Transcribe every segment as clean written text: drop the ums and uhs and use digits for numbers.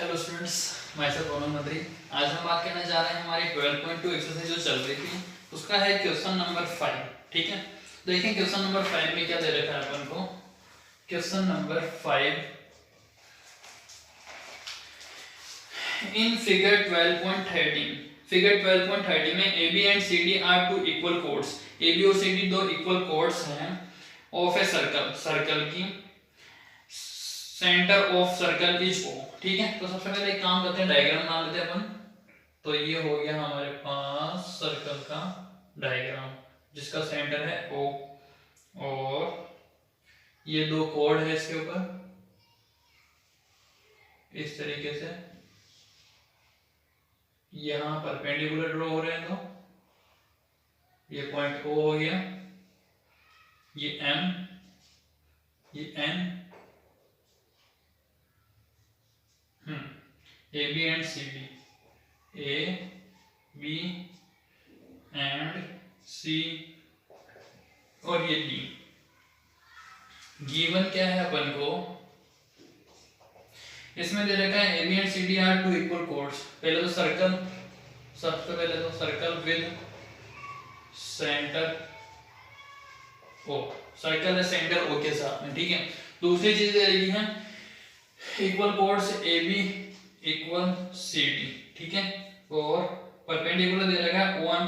Hello students, मैं sir Ronak मंत्री। आज हम बात करने जा रहे हैं हमारी 12.2 एक्सरसाइज जो चल रही थी उसका है क्वेश्चन नंबर 5। ठीक है, देखिए क्वेश्चन नंबर 5 में क्या दे रखा है अपन को। क्वेश्चन नंबर 5, इन फिगर 12.13 में A B and C D are two equal chords. A B और सी डी दो इक्वल कोड्स हैं ऑफ ए सर्कल की centre of circle is O. ठीक है, तो सबसे पहले एक काम करते हैं, डायग्राम बना लेते हैं अपन। तो ये हो गया हमारे पास सर्कल का डायग्राम जिसका सेंटर है ओ, और ये दो कोड है इसके ऊपर इस तरीके से, यहां परपेंडिकुलर ड्रॉ हो रहे हैं। तो ये पॉइंट ओ हो गया, ये एम, ये N, A B and C D, A B and C और ये डी। गिवन क्या है अपन को, इसमें दे रखा है A B and C D are two equal chords. पहले तो सर्कल, सबसे पहले तो circle with centre O, circle है सेंटर ओ के साथ में। ठीक है, दूसरी चीज दे रही है equal chords A B equal C D. ठीक है, और परपेंडिकुलर दे रखा है O M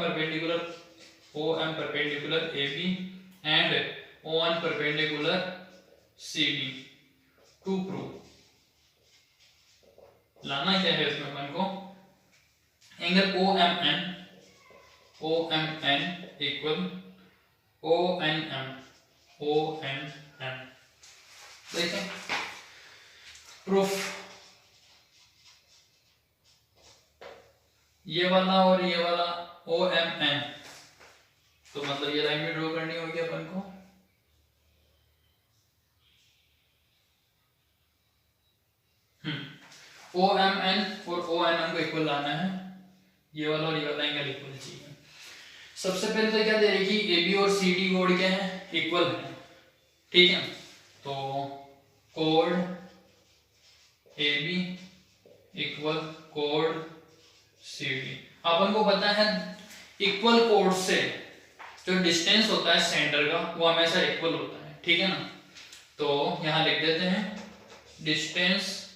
perpendicular A B and O N perpendicular C D to prove. लाना क्या है इसमें अपन को, angle O M N equal O N M. देखें प्रूफ, ये वाला और ये वाला ओ एम एन, तो मतलब ये लाइन में ड्रॉ करनी होगी अपन को। ओ एम एन और ओ एन एम को इक्वल लाना है, ये वाला और ये वाला एंगल इक्वल चाहिए। सबसे पहले तो क्या दे रही है, ए बी और सी डी कोड क्या है, इक्वल है। ठीक है, तो code A B equal code C D. अपन को पता है इक्वल कोड से जो डिस्टेंस होता है सेंटर का वो हमेशा इक्वल होता है। ठीक है ना, तो यहां लिख देते हैं distance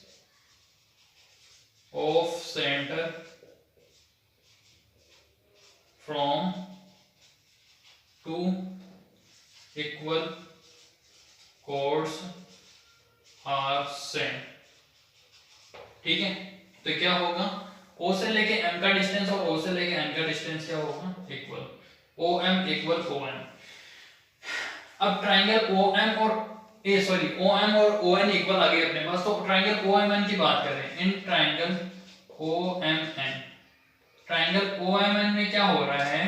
of centre from two equal chords are same. ठीक है, तो क्या होगा, ओ से लेके एम का डिस्टेंस और ओ से लेके एन का डिस्टेंस क्या होगा, equal. O M equal O N. अब ट्राइंगल ओ एम और ओ एन इक्वल आ गए अपने पास, तो ट्राइंगल ओ एम एन की बात करें। In triangle O M N में क्या हो रहा है,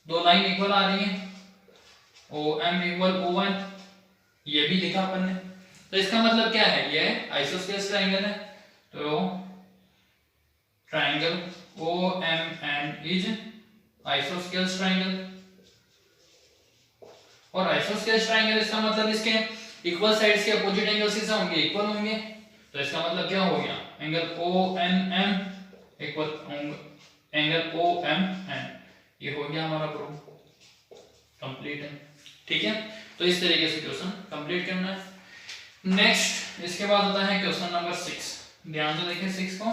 दो लाइन इक्वल आ रही है, O M equal O N, ये भी लिखा अपन ने। तो इसका मतलब क्या है, ये आइसोस्केलेस ट्राइंगल है। तो triangle O M N is isosceles triangle, और आइसोस्केलेस ट्राइंगल इसका मतलब इसके इक्वल साइड्स के अपोजिट एंगल्स किसे होंगे, इक्वल होंगे। तो इसका मतलब क्या हो गया, angle O N M equal angle O M N. ये हो गया हमारा प्रूफ, कंप्लीट है। ठीक है, तो इस तरीके से क्वेश्चन कंप्लीट करना है। नेक्स्ट इसके बाद होता है क्वेश्चन नंबर 6। ध्यान से देखिए 6 को।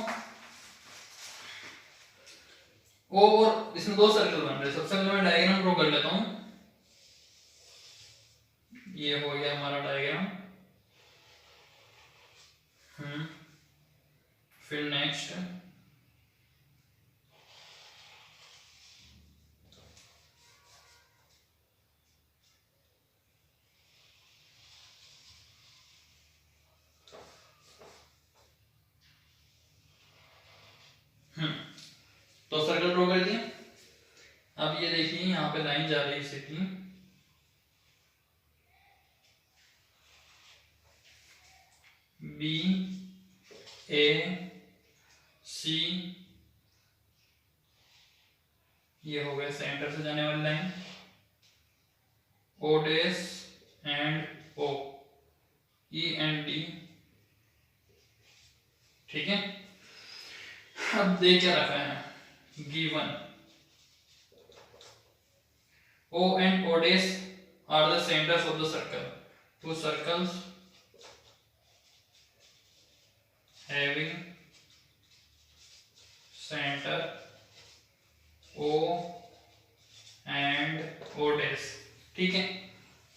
ओ और इसमें दो सर्कल बन रहे हैं। सबसे पहले मैं डायग्राम ड्रॉ कर लेता हूं। ये हो गया हमारा डायग्राम। फिर नेक्स्ट तो सर्कल ड्रॉ कर दिया। अब ये देखिए यहाँ पे लाइन जा रही है सीधी, बी ए सी, ये हो गया सेंटर से जाने वाली line, O dash and O, E and D, ठीक है। अब दे क्या रखा है, given O and O dash are the centers of the circle. Two circles having center O and O dash, ठीक है।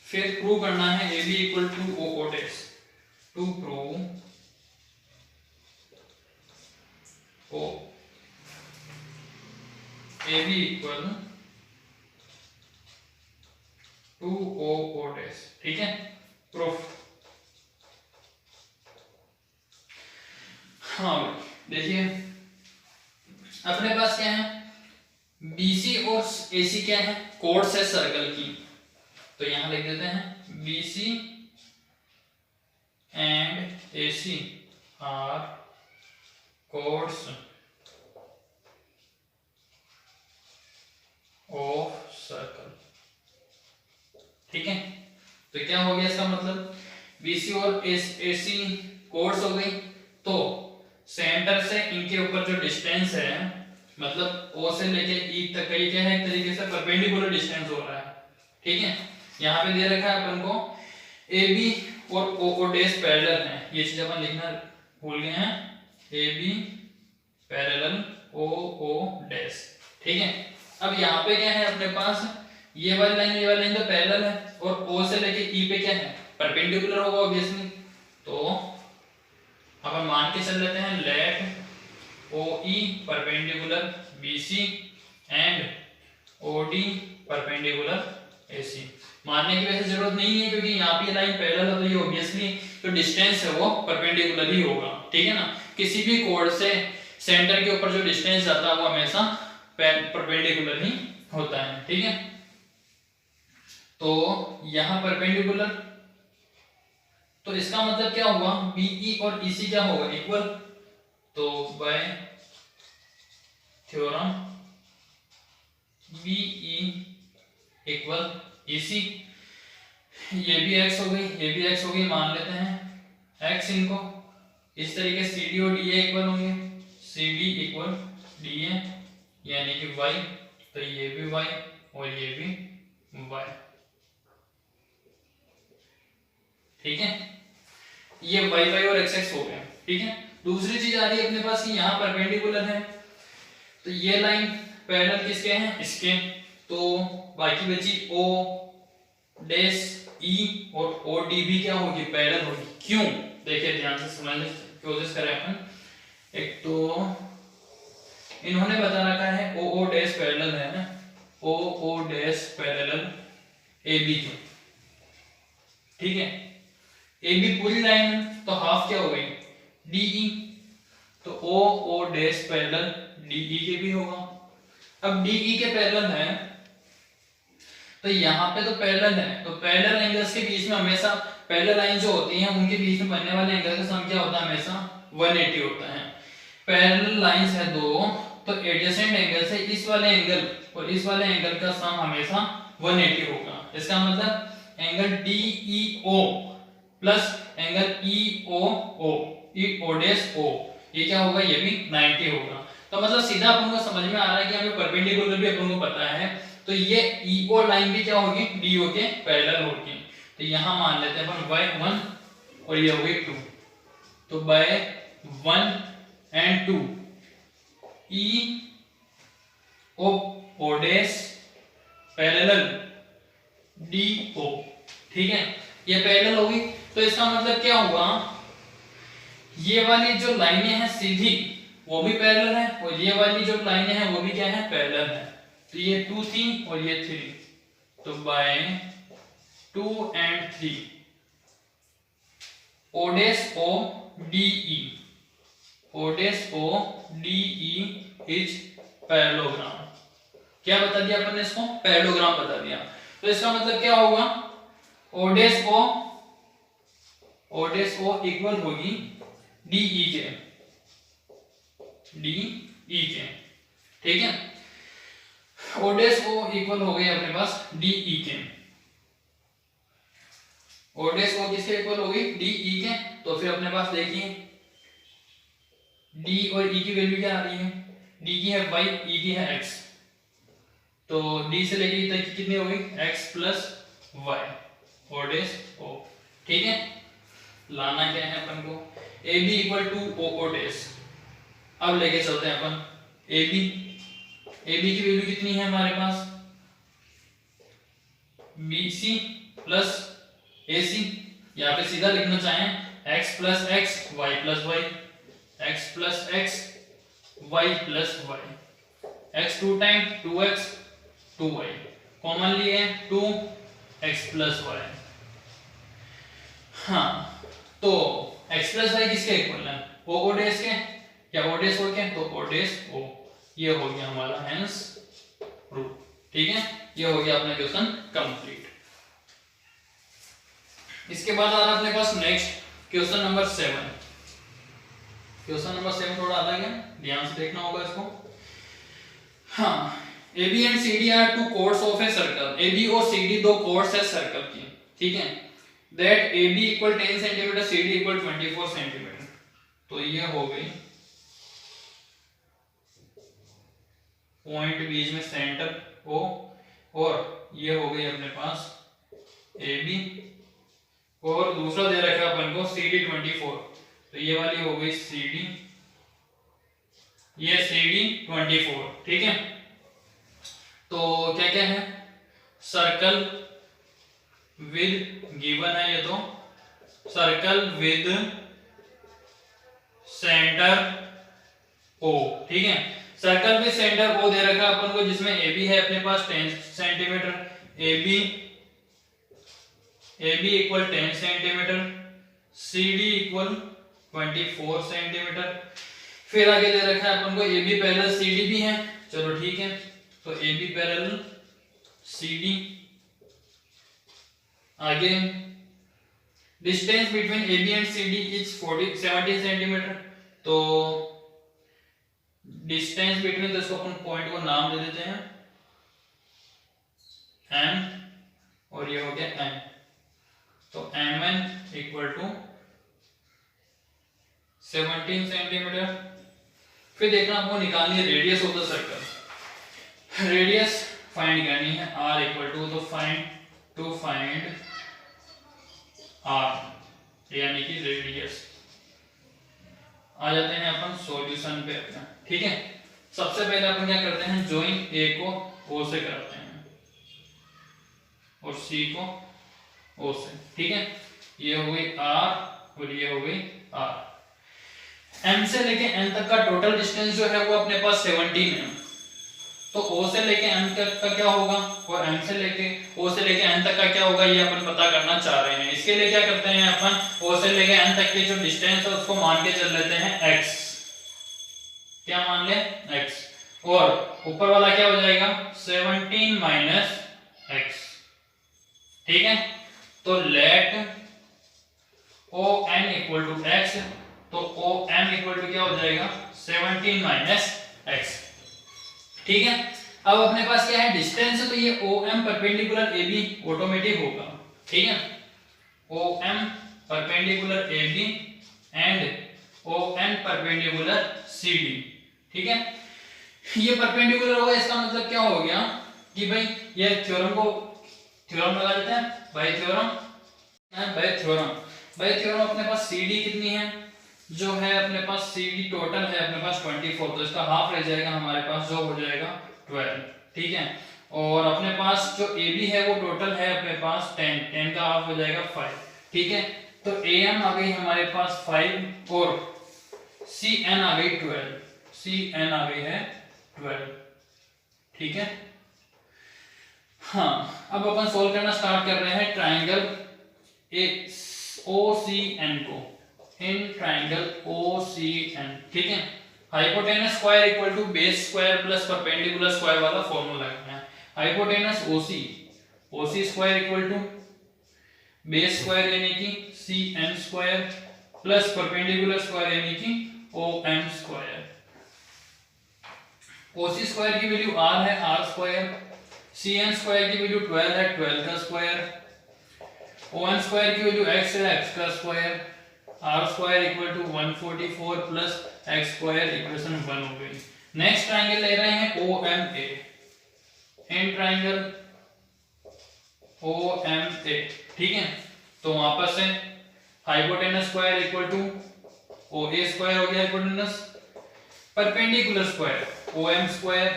फिर प्रूव करना है AB equal to O dash। To prove O AB equal to O dash, ठीक है। Proof, हाँ देखिए अपने पास क्या है, BC और AC क्या है, कोड्स है सर्कल की। तो यहां लिख देते हैं BC and AC are codes of circle, ठीक है। तो क्या हो गया इसका मतलब, BC और AC कोड्स हो गई, तो सेंटर से इनके ऊपर जो डिस्टेंस है, मतलब O से लेके E तक का क्या है, एक तरीके से परपेंडिकुलर डिस्टेंस हो रहा है, ठीक है। यहाँ पे दे रखा है अपन को AB और O डैश पैरेलल है, ये चीज अपन लिखना भूल गए हैं, AB पैरेलल O डैश, ठीक है। अब यहाँ पे क्या है अपने पास, ये वाली लाइन तो पैरेलल है, और O से लेके E पे क्या है, परपेंडिकुलर होगा ऑब्वियसली। तो अपन मान के चल लेते हैं let OE perpendicular BC and OD perpendicular AC। मानने की वैसे जरूरत नहीं है, क्योंकि यहाँ पे लाइन पैरेलल है, तो ये ऑब्वियसली जो डिस्टेंस है वो परपेंडिकुलर ही होगा, ठीक है ना। किसी भी कोड से सेंटर के ऊपर जो डिस्टेंस जाता है वो हमेशा परपेंडिकुलर ही होता है, ठीक है। तो यहाँ परपेंडिकुलर, तो इसका मतलब क्या हुआ, BE और EC क्या होगा, इक्वल। तो bye theorem BE equal EC, ये भी x हो गई, ये भी x हो गई, मान लेते हैं x इनको। इस तरीके CD और DA इक्वल होंगे, CD इक्वल DA यानी कि y, तो ये भी y और ये भी y, ठीक है। ये y और x हो गया, ठीक है। दूसरी चीज आ रही है अपने पास कि यहाँ परपेंडिकुलर है, तो ये लाइन पैरेलल किसके हैं, इसके। तो बाकी बची O डैश E और OD भी क्या होगी, पैरेलल होगी। क्यों, देखिए ध्यान से समझने की कोशिश करें अपन। एक तो इन्होंने बता रखा है O डैश पैरेलल है ना, O डैश पैरेलल AB के, ठीक है। AB पूरी लाइन है, तो हाफ क्या हो गई DE, तो O डैश पैरेलल DE के भी होगा। अब DE के पैरेलल है, तो यहाँ पे तो पैरेलल है, तो पैरेलल एंगल्स के बीच में हमेशा पैरेलल लाइन जो होती हैं उनके बीच में बनने वाले एंगल का सम क्या होता है, हमेशा 180 होता है। पैरेलल लाइंस है दो, तो एडजेसेंट एंगल से इस वाले एंगल और इस वाले एंगल का सम हमेशा 180 होगा। इसका मतलब angle DEO plus angle EO dash O, ये क्या होगा, ये भी 90 होगा। तो मतलब सीधा अपन को समझ में आ रहा है कि हमें परपेंडिकुलर भी अपन को पता है, तो ये EO लाइन भी क्या होगी, DO के पैरेलल होगी। तो यहां मान लेते हैं अपन y1 और ये हो गई 2, तो by 1 and 2 EO dash parallel DO, ठीक है। ये पैरेलल होगी, तो इसका मतलब क्या हुआ, ये वाली जो लाइनें हैं सीधी वो भी पैरेलल है, और ये वाली जो लाइनें हैं वो भी क्या है, पैरेलल है। तो ये 2 थी और ये 3, तो by 2 and 3 O dash O DE, O dash O DE is parallelogram. क्या बता दिया अपन ने इसको, पैरेललोग्राम बता दिया। तो इसका मतलब क्या होगा, O डैश O इक्वल होगी DE के, ठीक है। O डैश O इक्वल हो गई अपने पास DE के, O डैश O किसके इक्वल हो गई, DE के। तो फिर अपने पास देखिए डी और ई की वैल्यू क्या आ रही है, डी की है y, ई की है x, तो डी से लेके ई तक की कितनी हो गई x प्लस वाई और डेस ओ। ठीक है, लाना क्या है अपन को, A B equal to O डेस। अब लेके चलते हैं अपन ए बी की वैल्यू कितनी है हमारे पास, बी सी प्लस ए सी, यहाँ पे सीधा लिखना चाहें x plus x y plus y, x plus x y plus y, x 2 time 2x 2y, common लिए 2x प्लस वाई। हाँ, तो x प्लस वाई किसके इक्वल है, ओ डेस के, या ओ डेस ओ के, तो ओ डेस ओ, ये हो गया हमारा हेंस प्रूफ। ठीक है, ये हो गया अपना क्वेश्चन कंप्लीट। इसके बाद आ रहा अपने पास next question number 7। Question number 7 थोड़ा अलग है, ध्यान से देखना होगा इसको। हाँ, AB and CD are two chords of a circle, AB और CD दो कोर्स है सर्कल की। ठीक है, that AB equal 10 centimetre, CD equal 24 centimetre. तो ये हो गई पॉइंट बीच में सेंटर O, और ये हो गई अपने पास AB, और दूसरा दे रखा अपन को CD 24, तो ये वाली हो गई CD, ये CD 24। ठीक है, तो क्या क्या है, सर्कल विद गिवन है, ये तो सर्कल विद सेंटर O। ठीक है, सर्कल विद सेंटर O दे रखा अपन को, जिसमें AB है अपने पास 10 centimetre, AB equal 10 centimetre, CD equal 24 centimetre. फिर आगे दे रखा है अपन को AB पैरेलल CD भी है, चलो ठीक है, तो AB पैरेलल CD। आगे distance between AB and CD is 17 centimetre, तो डिस्टेंस बिटवीन, तो इसको अपन पॉइंट को नाम दे देते हैं M, और ये हो गया M, तो MN इक्वल टू 17 सेंटीमीटर। फिर देखना आपको निकालनी है radius of the circle, radius find करनी है R इक्वल टू, तो फाइंड R यानी कि रेडियस। आ जाते हैं अपन सॉल्यूशन पे अपना। ठीक है, सबसे पहले अपन क्या करते हैं, ज्वाइन A को O से करते हैं और C को O से। ठीक है, ये हो गई R और ये हो गई R। M से लेके N तक का टोटल डिस्टेंस जो है वो अपने पास 17 है, तो O से लेके M तक का क्या होगा, और M से लेके O से लेके N तक का क्या होगा, ये अपन पता करना चाह रहे हैं। इसके लिए क्या करते हैं अपन, O से लेके N तक के जो डिस्टेंस है उसको मान के चल लेते हैं x, क्या मान ले x, और ऊपर वाला क्या हो जाएगा 17 माइनस x। ठीक है, तो let ON equal to x, तो OM इक्वल टू क्या हो जाएगा 17 माइनस x। ठीक है, अब अपने पास क्या है डिस्टेंस है, तो ये OM परपेंडिकुलर AB ऑटोमेटिक होगा। ठीक है, OM perpendicular AB and ON perpendicular CD। ठीक है, ये परपेंडिकुलर होगा, इसका मतलब क्या हो गया कि भाई ये थ्योरम लगा देते हैं, बाय थ्योरम अपने पास CD कितनी है, जो है अपने पास CD टोटल है अपने पास 24, तो इसका हाफ रह जाएगा हमारे पास, जो हो जाएगा 12। ठीक है, और अपने पास जो AB है वो टोटल है अपने पास 10 का हाफ हो जाएगा 5। ठीक है, तो AM आ गई हमारे पास 5 और CN आ गई 12। ठीक है, हाँ, अब अपन सोल्व करना स्टार्ट कर रहे हैं ट्राइंगल OCN को, इन ट्राइंगल OCN। ठीक है, hypotenuse square equal to base square plus perpendicular square वाला फॉर्मूला लगाना है। Hypotenuse OC square equal to base square यानी कि CN square plus perpendicular square यानी कि ON स्क्वायर। OC स्क्वायर की वैल्यू R है, R स्क्वायर, CN स्क्वायर की वैल्यू 12 है, 12 का स्क्वायर, ON स्क्वायर की वैल्यू x है, x का square, r square equal to 144 plus x square equation 1 हो गई। नेक्स्ट ट्राइंगल ले रहे हैं O M A, in triangle O M A, ठीक है। तो वापस से hypotenuse square equal to O A square हो गया hypotenuse, perpendicular square O M square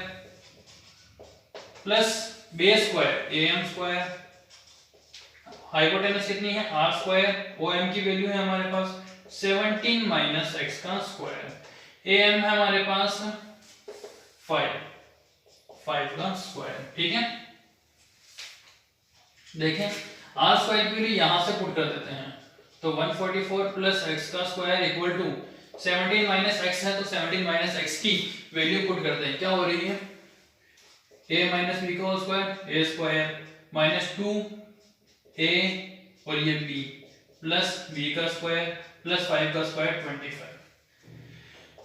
plus base square A M square, hypotenuse कितनी है आर स्क्वायर, ओ एम की वैल्यू है हमारे पास 17 माइनस एक्स का स्क्वायर, ए एम है हमारे पास 5 का स्क्वायर, ठीक है। देखें आर स्क्वायर की वैल्यू यहां से पुट कर देते हैं, तो 144 प्लस एक्स का square equal to 17 minus x है, तो 17 माइनस एक्स की वैल्यू पुट करते हैं, क्या हो रही है a माइनस बी का square a square minus 2a और ये b प्लस b का स्क्वायर प्लस 5 का स्क्वायर 25,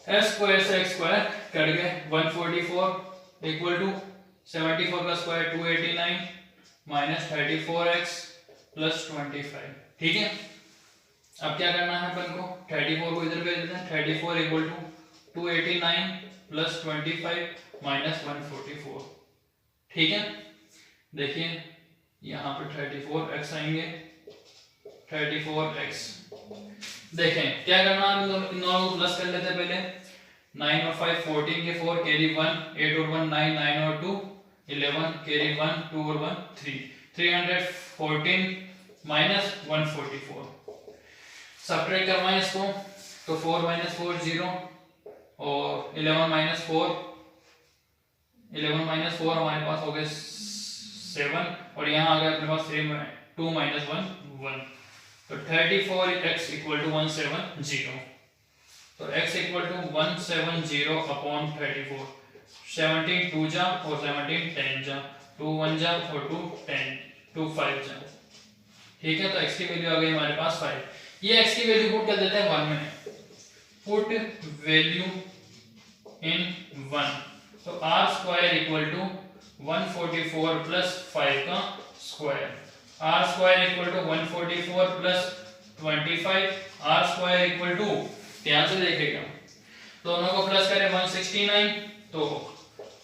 x स्क्वायर से x स्क्वायर कट गए, 144 इक्वल टू 74 का स्क्वायर 289 माइनस 34x प्लस 25, ठीक है। अब क्या करना है अपन को, 34 को इधर भेज देते हैं, 34 इक्वल टू 289 प्लस 25 माइनस 144, ठीक है। देखिए यहाँ पे 34x आएंगे, 34x, देखें क्या करना है, इन दोनों को प्लस कर लेते हैं पहले, 9 और 5 14 के 4 कैरी 1, 8 और 1 9, 9 और 2 11 कैरी 1 2 और 1 3, 314 माइनस 144, सब्ट्रैक्ट करवाएं इसको, तो 4 माइनस 4 0 और 11 माइनस 4 हमारे पास हो गए 7 और यहाँ आ गया अपने पास 2 माइनस 1 1, तो 34x इक्वल टू 170, तो x इक्वल टू 170 अपॉन 34, 17 2 जा और 17 10 जा, 2 1 जा और 2 10, 2 5 जा, ठीक है। तो x की वैल्यू आ गई हमारे पास 5, ये x की वैल्यू पुट कर देते हैं 1 में, पुट वैल्यू इन 1, तो r square equal to 144 plus 5 का square, r square equal to 144 plus 25, r square equal to, ध्यान से देखिएगा दोनों को प्लस करें 169, तो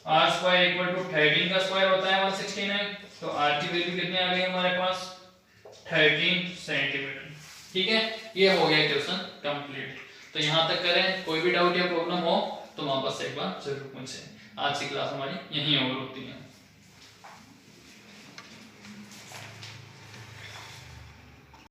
r स्क्वायर इक्वल टू 13 का स्क्वायर होता है 169, तो r की वैल्यू कितनी आ गई हमारे पास 13 सेंटीमीटर, ठीक है। ये हो गया क्वेश्चन कंप्लीट। तो यहाँ तक करें, कोई भी डाउट या प्रॉब्लम हो तो वापस एक बार जरूर पूछें। आज की क्लास हमारी यहीं ओवर होती है।